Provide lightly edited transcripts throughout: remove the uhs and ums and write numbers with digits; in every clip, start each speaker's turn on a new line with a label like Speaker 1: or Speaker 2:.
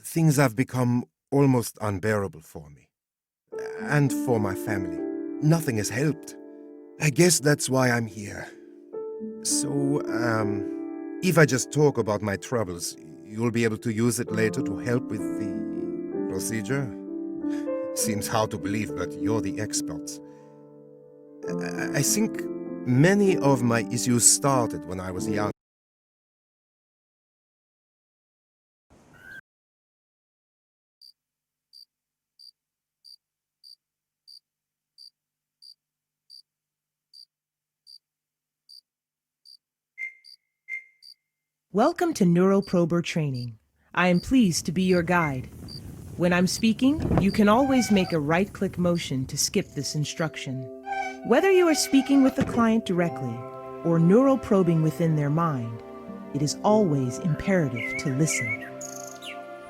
Speaker 1: things have become almost unbearable for me. And for my family. Nothing has helped. I guess that's why I'm here. So, if I just talk about my troubles, you'll be able to use it later to help with the procedure? Seems hard to believe, but you're the experts. I think many of my issues started when I was young.
Speaker 2: Welcome to Neuroprober Training. I am pleased to be your guide. When I'm speaking, you can always make a right-click motion to skip this instruction. Whether you are speaking with the client directly or neuroprobing within their mind, it is always imperative to listen.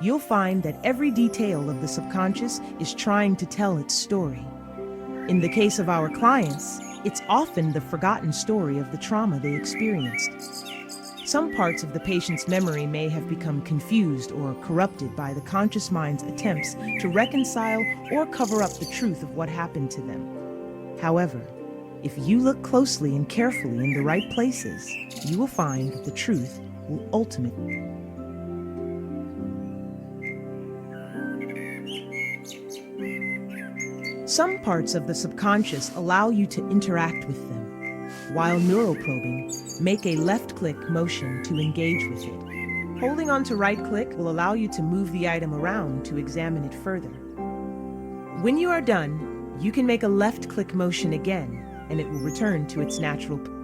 Speaker 2: You'll find that every detail of the subconscious is trying to tell its story. In the case of our clients, it's often the forgotten story of the trauma they experienced. Some parts of the patient's memory may have become confused or corrupted by the conscious mind's attempts to reconcile or cover up the truth of what happened to them. However, if you look closely and carefully in the right places, you will find that the truth will ultimately. Some parts of the subconscious allow you to interact with them, while neuroprobing, make a left-click motion to engage with it. Holding on to right-click will allow you to move the item around to examine it further. When you are done, you can make a left-click motion again, and it will return to its natural position.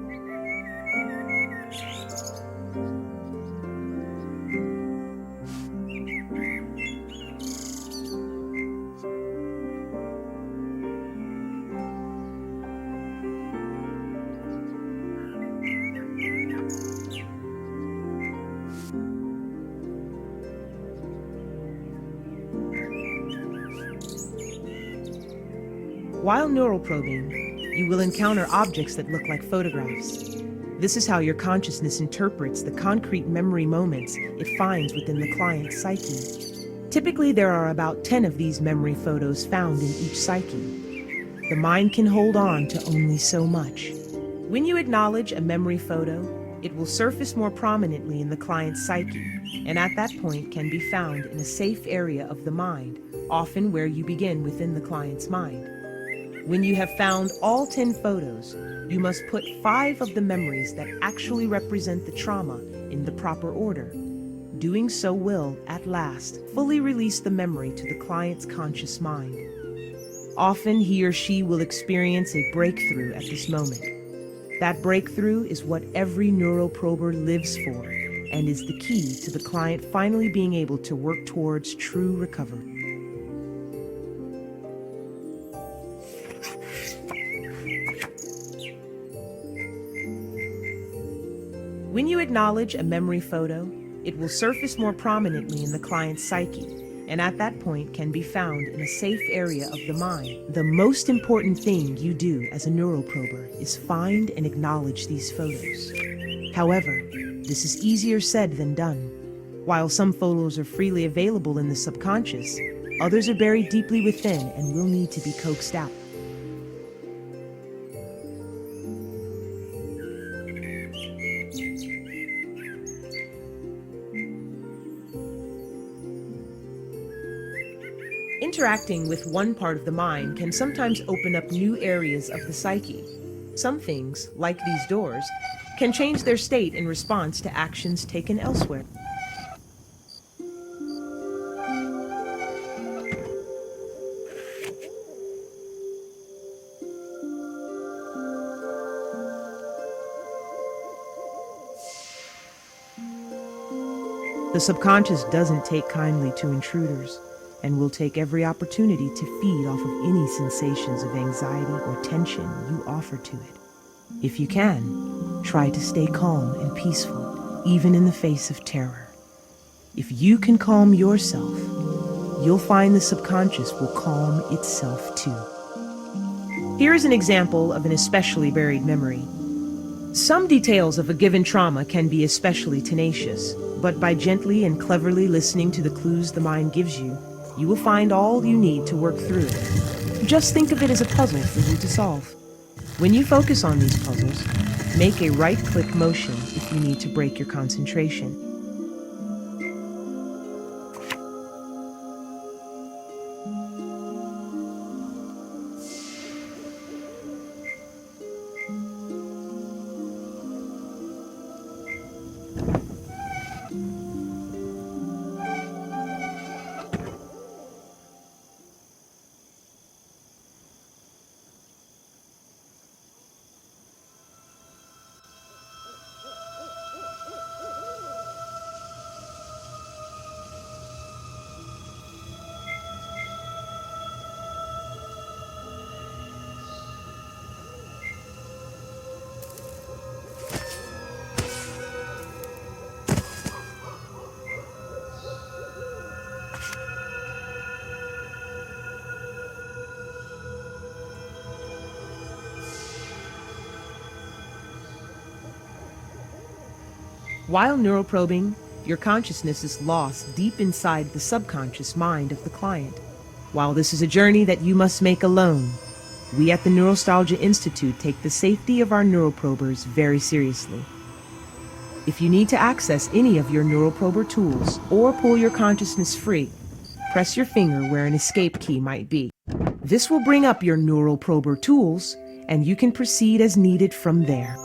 Speaker 2: While neuroprobing, you will encounter objects that look like photographs. This is how your consciousness interprets the concrete memory moments it finds within the client's psyche. Typically, there are about 10 of these memory photos found in each psyche. The mind can hold on to only so much. When you acknowledge a memory photo, it will surface more prominently in the client's psyche, and at that point can be found in a safe area of the mind, often where you begin within the client's mind. When you have found all 10 photos, you must put 5 of the memories that actually represent the trauma in the proper order. Doing so will, at last, fully release the memory to the client's conscious mind. Often he or she will experience a breakthrough at this moment. That breakthrough is what every neuroprober lives for and is the key to the client finally being able to work towards true recovery. When you acknowledge a memory photo, it will surface more prominently in the client's psyche, and at that point can be found in a safe area of the mind. The most important thing you do as a neuroprober is find and acknowledge these photos. However, this is easier said than done. While some photos are freely available in the subconscious, others are buried deeply within and will need to be coaxed out. Interacting with one part of the mind can sometimes open up new areas of the psyche. Some things, like these doors, can change their state in response to actions taken elsewhere. The subconscious doesn't take kindly to intruders, and will take every opportunity to feed off of any sensations of anxiety or tension you offer to it. If you can, try to stay calm and peaceful, even in the face of terror. If you can calm yourself, you'll find the subconscious will calm itself too. Here is an example of an especially buried memory. Some details of a given trauma can be especially tenacious, but by gently and cleverly listening to the clues the mind gives you, you will find all you need to work through it. Just think of it as a puzzle for you to solve. When you focus on these puzzles, make a right-click motion if you need to break your concentration. While neuroprobing, your consciousness is lost deep inside the subconscious mind of the client. While this is a journey that you must make alone, we at the Neurostalgia Institute take the safety of our neuroprobers very seriously. If you need to access any of your neuroprober tools or pull your consciousness free, press your finger where an escape key might be. This will bring up your neuroprober tools, and you can proceed as needed from there.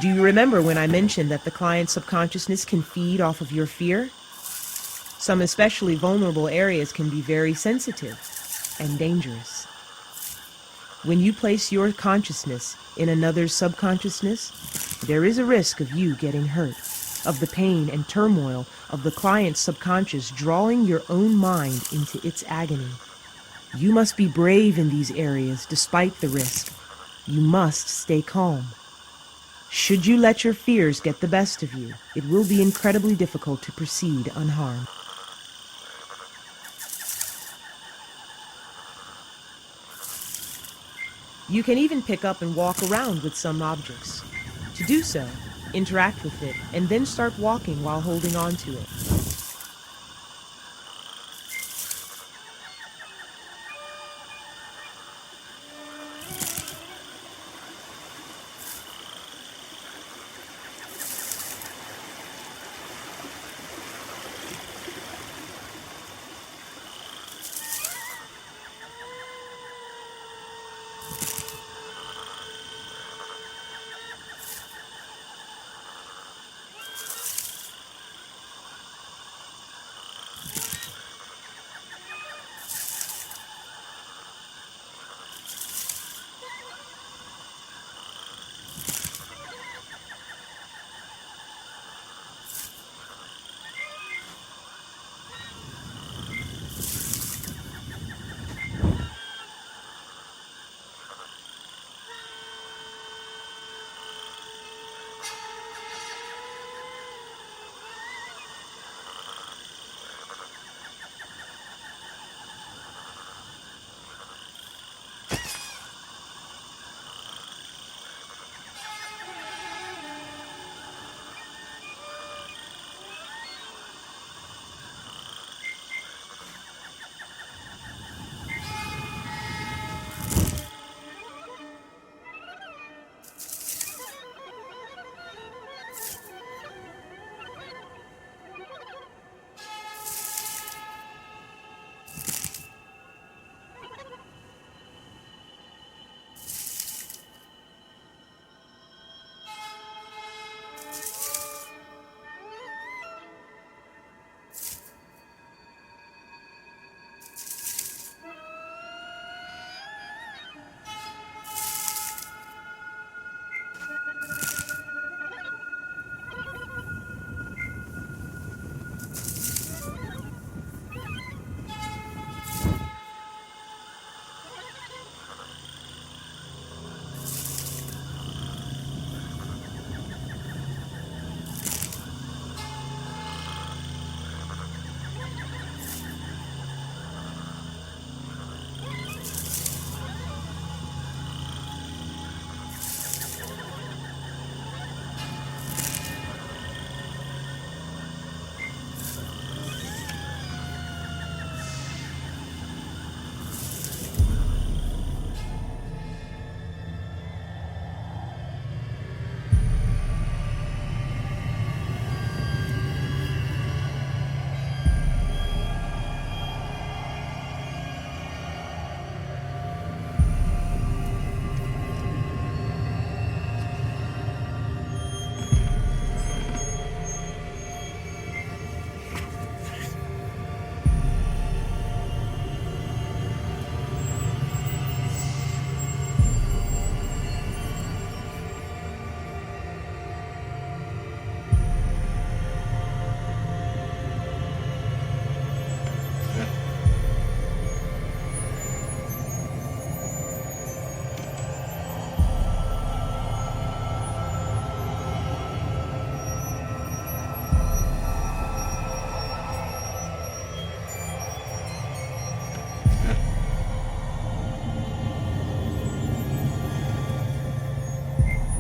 Speaker 2: Do you remember when I mentioned that the client's subconsciousness can feed off of your fear? Some especially vulnerable areas can be very sensitive and dangerous. When you place your consciousness in another's subconsciousness, there is a risk of you getting hurt, of the pain and turmoil of the client's subconscious drawing your own mind into its agony. You must be brave in these areas despite the risk. You must stay calm. Should you let your fears get the best of you, it will be incredibly difficult to proceed unharmed. You can even pick up and walk around with some objects. To do so, interact with it, and then start walking while holding on to it.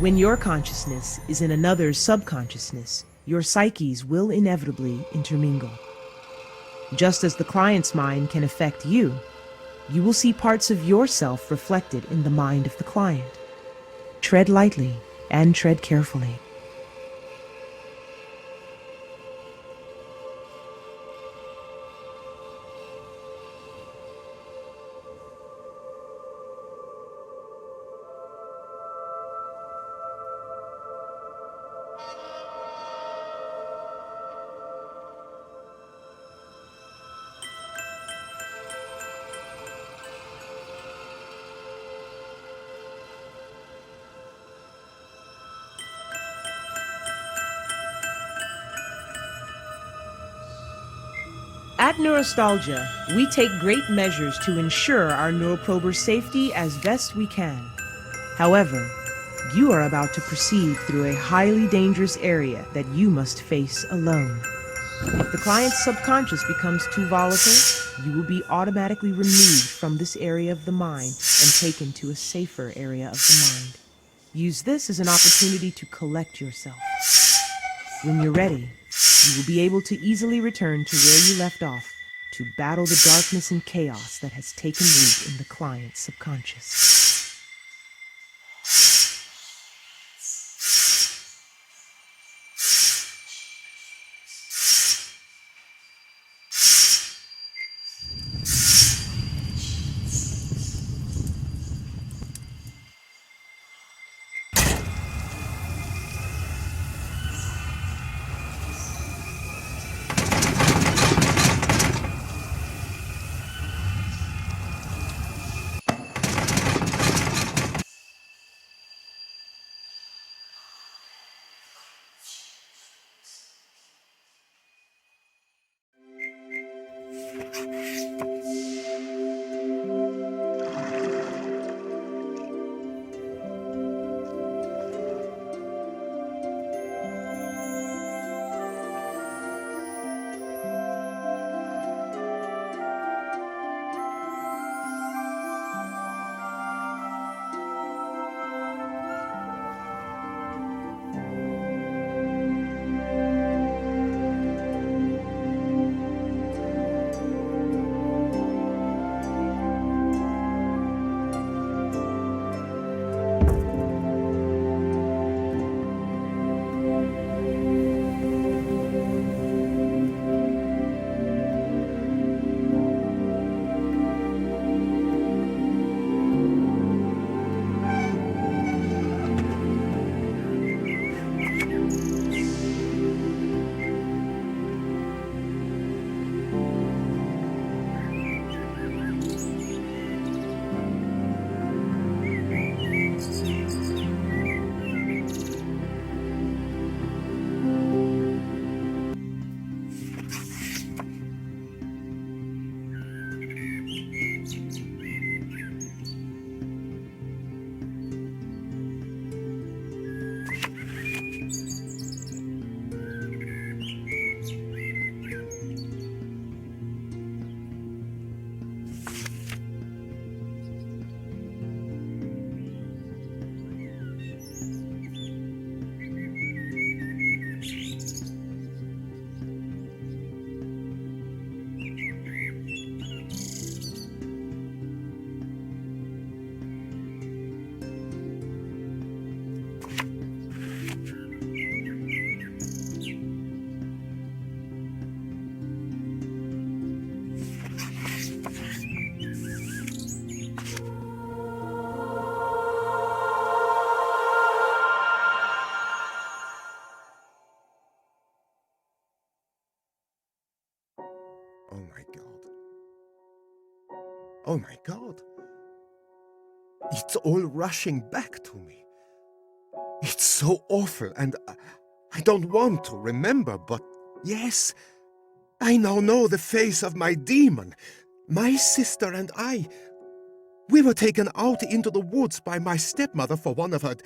Speaker 2: When your consciousness is in another's subconsciousness, your psyches will inevitably intermingle. Just as the client's mind can affect you, you will see parts of yourself reflected in the mind of the client. Tread lightly and tread carefully. At Neurostalgia, we take great measures to ensure our neuroprober's safety as best we can. However, you are about to proceed through a highly dangerous area that you must face alone. If the client's subconscious becomes too volatile, you will be automatically removed from this area of the mind and taken to a safer area of the mind. Use this as an opportunity to collect yourself. When you're ready, you will be able to easily return to where you left off to battle the darkness and chaos that has taken root in the client's subconscious.
Speaker 1: Oh my God. Oh my God. It's all rushing back to me. It's so awful, and I don't want to remember, but yes, I now know the face of my demon. My sister and we were taken out into the woods by my stepmother for one of her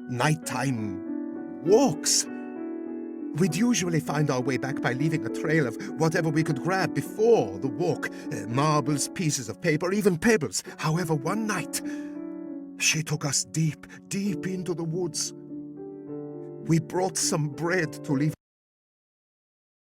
Speaker 1: nighttime walks. We'd usually find our way back by leaving a trail of whatever we could grab before the walk. Marbles, pieces of paper, even pebbles. However, one night, she took us deep, deep into the woods. We brought some bread to leave